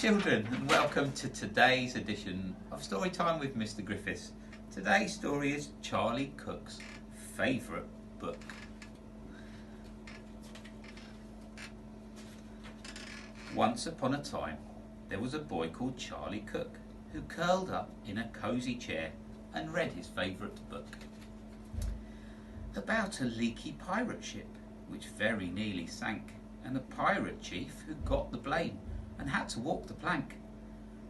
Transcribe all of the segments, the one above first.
children, and welcome to today's edition of Storytime with Mr. Griffiths. Today's story is Charlie Cook's favourite book. Once upon a time, there was a boy called Charlie Cook who curled up in a cosy chair and read his favourite book. About a leaky pirate ship which very nearly sank, and a pirate chief who got the blame and had to walk the plank.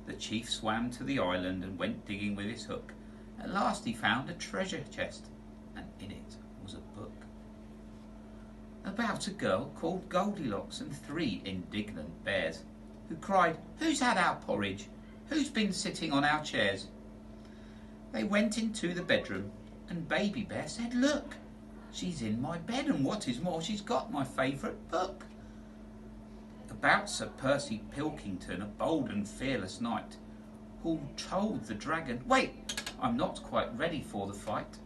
The chief swam to the island and went digging with his hook. At last he found a treasure chest, and in it was a book. About a girl called Goldilocks and three indignant bears, who cried, "Who's had our porridge? Who's been sitting on our chairs?" They went into the bedroom, and Baby Bear said, "Look, she's in my bed, and what is more, she's got my favourite book." About Sir Percy Pilkington, a bold and fearless knight, who told the dragon, "Wait, I'm not quite ready for the fight.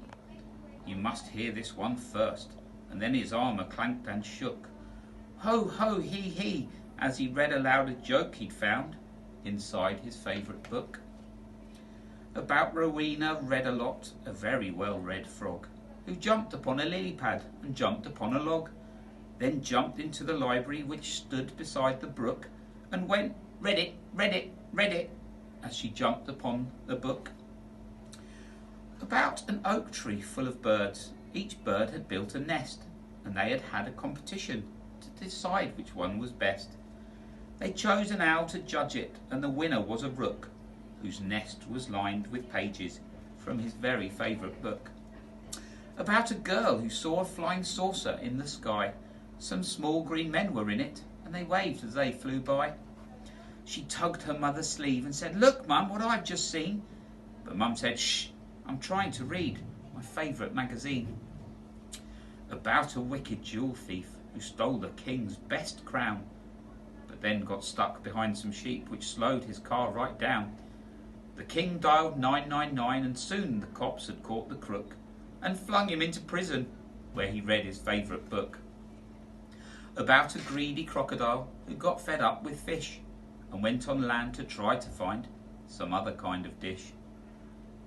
You must hear this one first." And then his armour clanked and shook. Ho, ho, he, as he read aloud a joke he'd found inside his favourite book. About Rowena Red-a-Lot, a very well-read frog, who jumped upon a lily pad and jumped upon a log, then jumped into the library which stood beside the brook, and went, "Read it, read it, read it," as she jumped upon the book. About an oak tree full of birds, each bird had built a nest, and they had had a competition to decide which one was best. They chose an owl to judge it, and the winner was a rook, whose nest was lined with pages from his very favourite book. About a girl who saw a flying saucer in the sky. Some small green men were in it, and they waved as they flew by. She tugged her mother's sleeve and said, "Look, Mum, what I've just seen." But Mum said, "Shh, I'm trying to read my favourite magazine." About a wicked jewel thief who stole the king's best crown, but then got stuck behind some sheep, which slowed his car right down. The king dialed 999, and soon the cops had caught the crook and flung him into prison, where he read his favourite book. About a greedy crocodile who got fed up with fish and went on land to try to find some other kind of dish.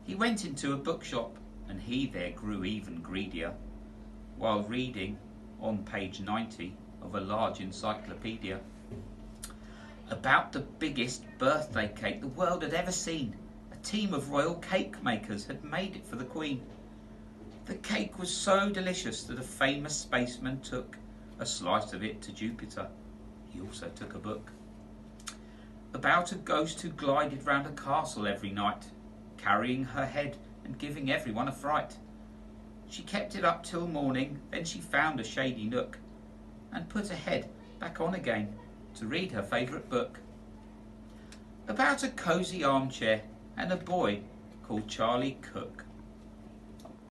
He went into a bookshop, and he there grew even greedier, while reading on page 90 of a large encyclopedia. About the biggest birthday cake the world had ever seen. A team of royal cake makers had made it for the Queen. The cake was so delicious that a famous spaceman took a slice of it to Jupiter. He also took a book. About a ghost who glided round a castle every night, carrying her head and giving everyone a fright. She kept it up till morning, then she found a shady nook and put her head back on again to read her favourite book. About a cosy armchair and a boy called Charlie Cook.